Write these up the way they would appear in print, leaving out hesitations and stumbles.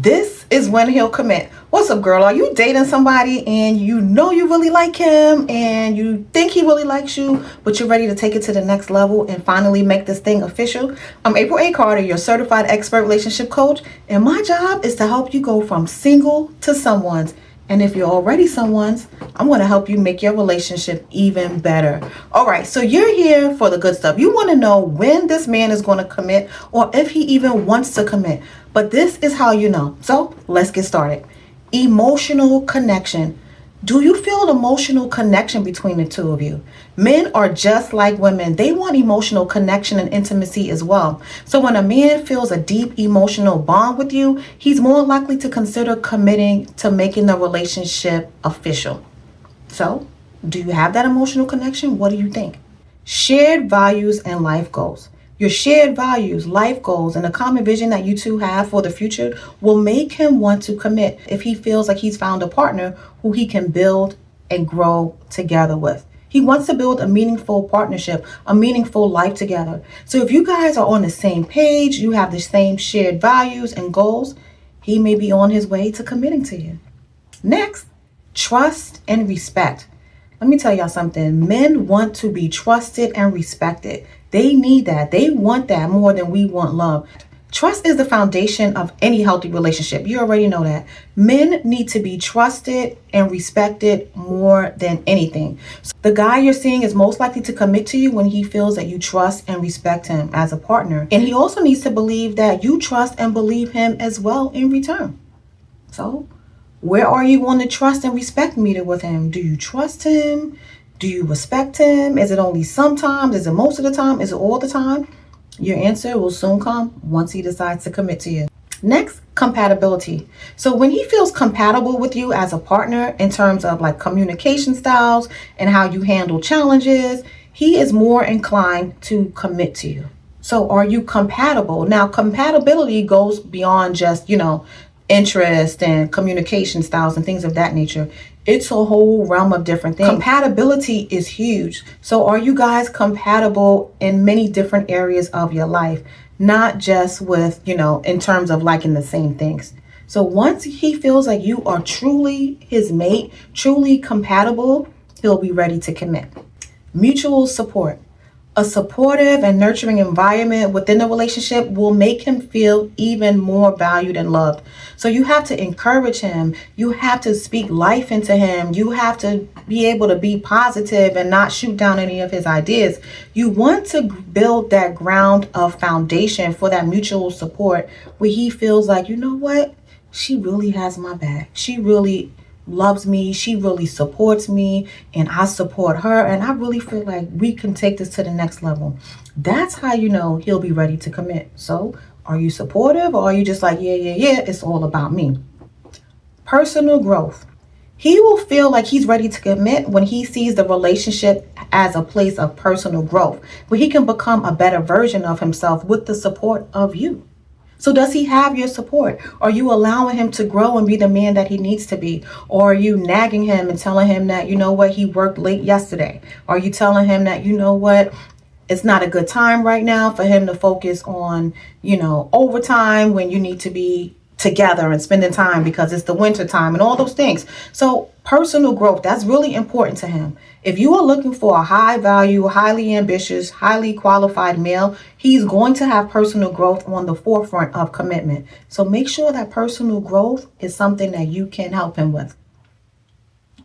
This is when he'll commit. What's up, girl? Are you dating somebody and you know you really like him and you think he really likes you, but you're ready to take it to the next level and finally make this thing official? I'm April A. Carter, your certified expert relationship coach, and my job is to help you go from single to someone's. And if you're already someone's, I'm going to help you make your relationship even better. All right, so you're here for the good stuff. You want to know when this man is going to commit or if he even wants to commit. But this is how you know. So let's get started. Emotional connection. Do you feel an emotional connection between the two of you? Men are just like women. They want emotional connection and intimacy as well. So when a man feels a deep emotional bond with you, he's more likely to consider committing to making the relationship official. So, do you have that emotional connection? What do you think? Shared values and life goals. Your shared values, life goals, and a common vision that you two have for the future will make him want to commit if he feels like he's found a partner who he can build and grow together with. He wants to build a meaningful partnership, a meaningful life together. So if you guys are on the same page, you have the same shared values and goals, he may be on his way to committing to you. Next, trust and respect. Let me tell y'all something. Men want to be trusted and respected. They need that. They want that more than we want love. Trust is the foundation of any healthy relationship. You already know that. Men need to be trusted and respected more than anything. So the guy you're seeing is most likely to commit to you when he feels that you trust and respect him as a partner. And he also needs to believe that you trust and believe him as well in return. So, where are you on the trust and respect meter with him? Do you trust him? Do you respect him? Is it only sometimes? Is it most of the time? Is it all the time? Your answer will soon come once he decides to commit to you. Next, compatibility. So when he feels compatible with you as a partner in terms of like communication styles and how you handle challenges, he is more inclined to commit to you. So are you compatible? Now, compatibility goes beyond just, interest and communication styles and things of that nature. It's a whole realm of different things. Compatibility is huge. So are you guys compatible in many different areas of your life? Not just with, in terms of liking the same things. So once he feels like you are truly his mate, truly compatible, he'll be ready to commit. Mutual support. A supportive and nurturing environment within the relationship will make him feel even more valued and loved. So you have to encourage him. You have to speak life into him. You have to be able to be positive and not shoot down any of his ideas. You want to build that ground of foundation for that mutual support where he feels like, you know what? She really has my back. She really loves me, she really supports me, and I support her, and I really feel like we can take this to the next level. That's how you know he'll be ready to commit. So are you supportive, or are you just like, yeah, it's all about me? Personal growth. He will feel like he's ready to commit when he sees the relationship as a place of personal growth, where he can become a better version of himself with the support of you. So does he have your support? Are you allowing him to grow and be the man that he needs to be? Or are you nagging him and telling him that, you know what, he worked late yesterday? Are you telling him that, you know what, it's not a good time right now for him to focus on, overtime when you need to be together and spending time because it's the winter time and all those things. So personal growth, that's really important to him. If you are looking for a high value, highly ambitious, highly qualified male, he's going to have personal growth on the forefront of commitment. So make sure that personal growth is something that you can help him with,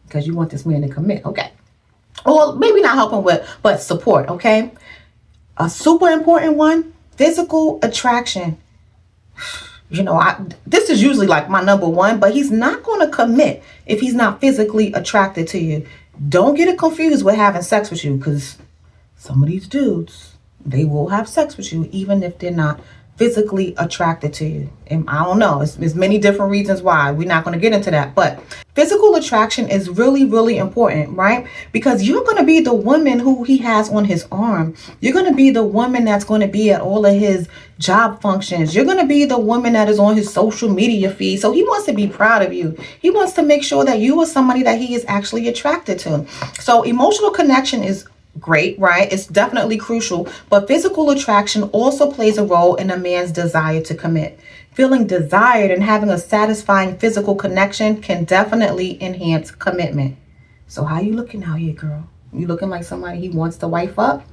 because you want this man to commit. Okay. Or maybe not help him with, but support. Okay. A super important one, physical attraction. This is usually like my number one, but he's not going to commit if he's not physically attracted to you. Don't get it confused with having sex with you, because some of these dudes, they will have sex with you even if they're not physically attracted to you. And I don't know, there's many different reasons why. We're not going to get into that, but physical attraction is really, really important, right? Because you're going to be the woman who he has on his arm. You're going to be the woman that's going to be at all of his job functions. You're going to be the woman that is on his social media feed. So he wants to be proud of you. He wants to make sure that you are somebody that he is actually attracted to. So emotional connection is Great, right? It's definitely crucial. But physical attraction also plays a role in a man's desire to commit. Feeling desired and having a satisfying physical connection can definitely enhance commitment. So how you looking out here, girl? You looking like somebody he wants to wife up?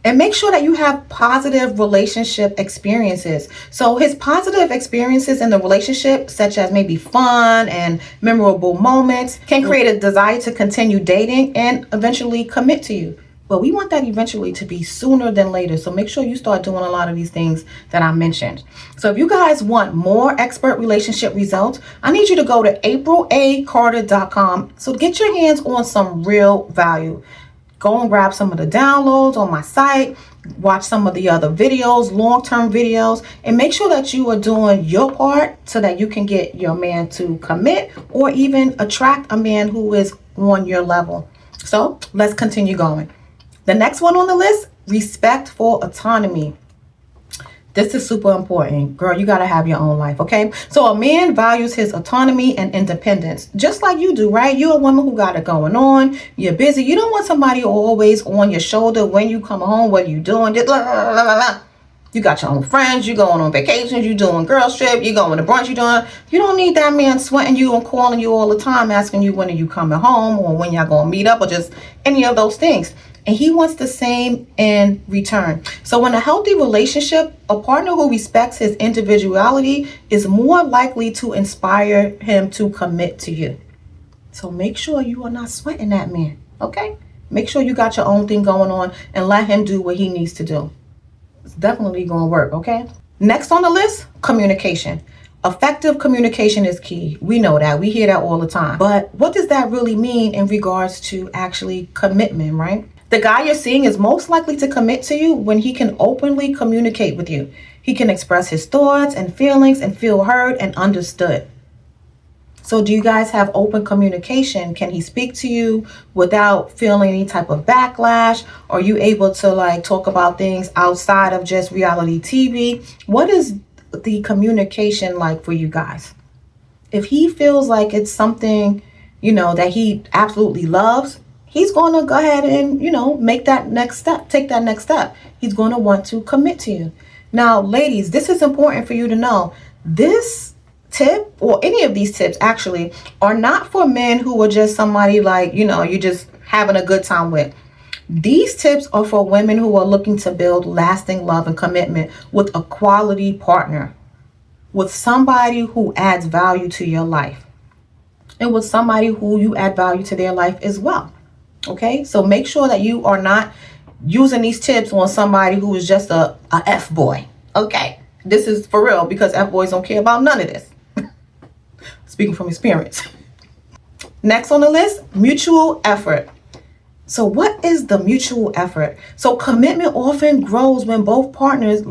And make sure that you have positive relationship experiences. So his positive experiences in the relationship, such as maybe fun and memorable moments, can create a desire to continue dating and eventually commit to you. But we want that eventually to be sooner than later. So make sure you start doing a lot of these things that I mentioned. So if you guys want more expert relationship results, I need you to go to aprila carter.com. So get your hands on some real value. Go and grab some of the downloads on my site, watch some of the other videos, long-term videos, and make sure that you are doing your part so that you can get your man to commit or even attract a man who is on your level. So let's continue going. The next one on the list, respect for autonomy. This is super important. Girl, you got to have your own life, okay? So a man values his autonomy and independence, just like you do, right? You're a woman who got it going on. You're busy. You don't want somebody always on your shoulder when you come home. What are you doing? Just blah, blah, blah, blah. You got your own friends. You going on vacations. You doing girls trip. You going to brunch. You doing. You don't need that man sweating you and calling you all the time, asking you when are you coming home or when y'all going to meet up or just any of those things. And he wants the same in return. So in a healthy relationship, a partner who respects his individuality is more likely to inspire him to commit to you. So make sure you are not sweating that man, okay? Make sure you got your own thing going on and let him do what he needs to do. It's definitely going to work, okay? Next on the list, communication. Effective communication is key. We know that. We hear that all the time. But what does that really mean in regards to actually commitment, right? The guy you're seeing is most likely to commit to you when he can openly communicate with you. He can express his thoughts and feelings and feel heard and understood. So do you guys have open communication? Can he speak to you without feeling any type of backlash? Are you able to like talk about things outside of just reality TV? What is the communication like for you guys? If he feels like it's something, that he absolutely loves, he's going to go ahead and, make that next step, take that next step. He's going to want to commit to you. Now, ladies, this is important for you to know. This tip, or any of these tips actually, are not for men who are just somebody like, you're just having a good time with. These tips are for women who are looking to build lasting love and commitment with a quality partner, with somebody who adds value to your life, and with somebody who you add value to their life as well. Okay, so make sure that you are not using these tips on somebody who is just a F-boy. Okay, this is for real, because F-boys don't care about none of this. Speaking from experience. Next on the list, mutual effort. So what is the mutual effort? So commitment often grows when both partners,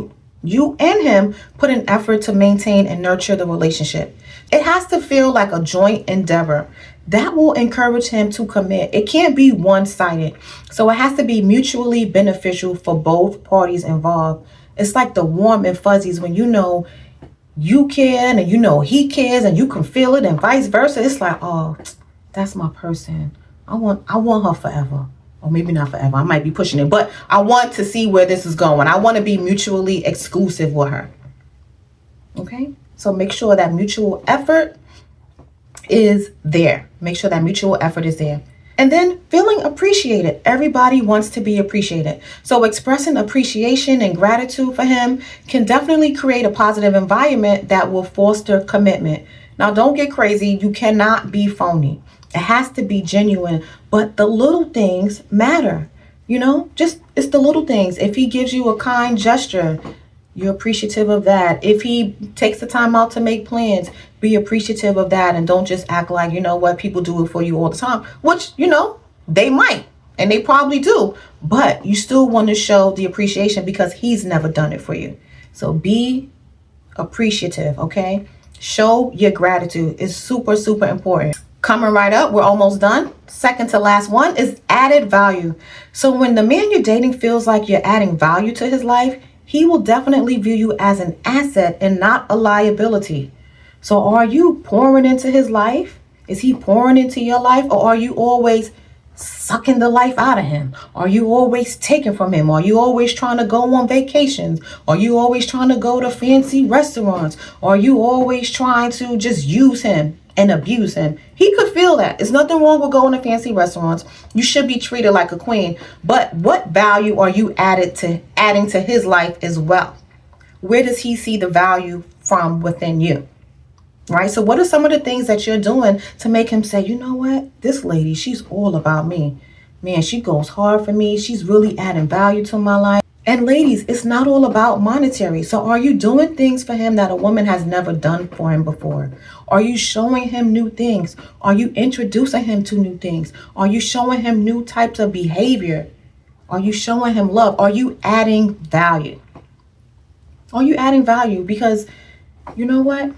you and him, put an effort to maintain and nurture the relationship. It has to feel like a joint endeavor. That will encourage him to commit. It can't be one-sided. So it has to be mutually beneficial for both parties involved. It's like the warm and fuzzies when you care and he cares and you can feel it, and vice versa. It's like, oh, that's my person. I want her forever. Or maybe not forever. I might be pushing it, but I want to see where this is going. I want to be mutually exclusive with her. Okay? So make sure that mutual effort is there. Make sure that mutual effort is there. And then feeling appreciated. Everybody wants to be appreciated. So expressing appreciation and gratitude for him can definitely create a positive environment that will foster commitment. Now, don't get crazy. You cannot be phony. It has to be genuine. But the little things matter. Just it's the little things. If he gives you a kind gesture, you're appreciative of that. If he takes the time out to make plans, be appreciative of that, and don't just act like, people do it for you all the time, which, they might, and they probably do, but you still want to show the appreciation because he's never done it for you. So be appreciative, okay? Show your gratitude. It's super, super important. Coming right up, we're almost done. Second to last one is added value. So when the man you're dating feels like you're adding value to his life, he will definitely view you as an asset and not a liability. So are you pouring into his life? Is he pouring into your life? Or are you always sucking the life out of him? Are you always taking from him? Are you always trying to go on vacations? Are you always trying to go to fancy restaurants? Are you always trying to just use him and abuse him? He could feel that. There's nothing wrong with going to fancy restaurants. You should be treated like a queen. But what value are you adding to his life as well? Where does he see the value from within you? Right? So what are some of the things that you're doing to make him say, you know what? This lady, she's all about me. Man, she goes hard for me. She's really adding value to my life. And ladies, it's not all about monetary. So are you doing things for him that a woman has never done for him before? Are you showing him new things? Are you introducing him to new things? Are you showing him new types of behavior? Are you showing him love? Are you adding value? Are you adding value? Because you know what?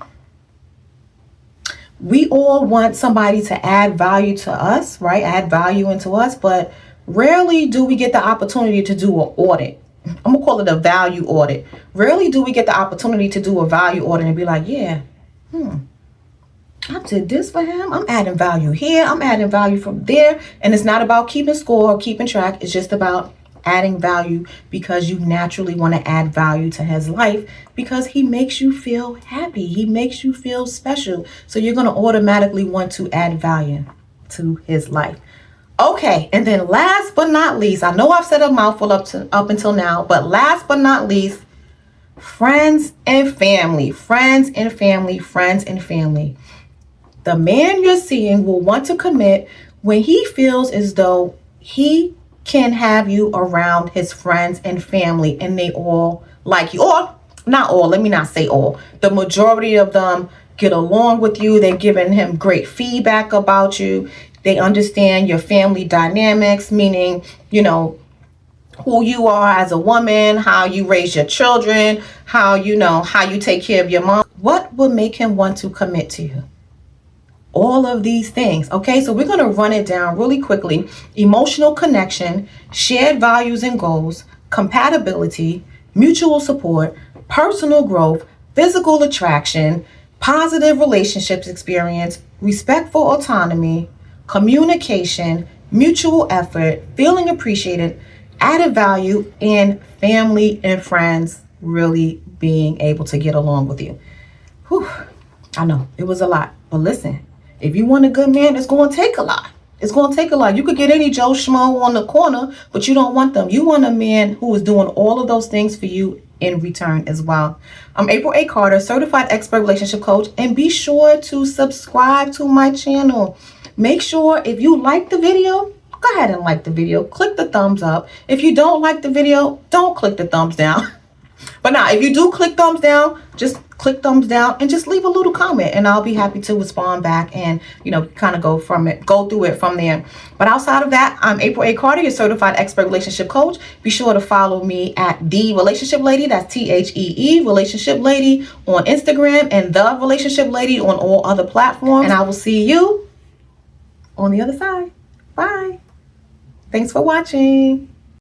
We all want somebody to add value to us, right? Add value into us, but rarely do we get the opportunity to do an audit. I'm gonna call it a value audit. Rarely do we get the opportunity to do a value audit and be like, yeah, I did this for him. I'm adding value here. I'm adding value from there. And it's not about keeping score or keeping track. It's just about adding value because you naturally want to add value to his life because he makes you feel happy. He makes you feel special. So you're going to automatically want to add value to his life. Okay. And then last but not least, I know I've said a mouthful up until now, but last but not least, friends and family, friends and family, friends and family. The man you're seeing will want to commit when he feels as though he can have you around his friends and family and they all like you. Or not all, let me not say all. The majority of them get along with you. They're giving him great feedback about you. They understand your family dynamics, meaning, you know, who you are as a woman, how you raise your children, how you take care of your mom. What will make him want to commit to you? All of these things. Okay, so we're going to run it down really quickly. Emotional connection, shared values and goals, compatibility, mutual support, personal growth, physical attraction, positive relationships experience, respect for autonomy, communication, mutual effort, feeling appreciated, added value, and family and friends really being able to get along with you. Whew, I know it was a lot, but listen. If you want a good man, it's going to take a lot. It's going to take a lot. You could get any Joe Schmo on the corner, but you don't want them. You want a man who is doing all of those things for you in return as well. I'm April A. Carter, certified expert relationship coach, and be sure to subscribe to my channel. Make sure if you like the video, go ahead and like the video. Click the thumbs up. If you don't like the video, don't click the thumbs down. But now, if you do click thumbs down, just click thumbs down and just leave a little comment and I'll be happy to respond back and, kind of go through it from there. But outside of that, I'm April A. Carter, your certified expert relationship coach. Be sure to follow me at The Relationship Lady. That's THEE, Relationship Lady on Instagram and The Relationship Lady on all other platforms. And I will see you on the other side. Bye. Thanks for watching.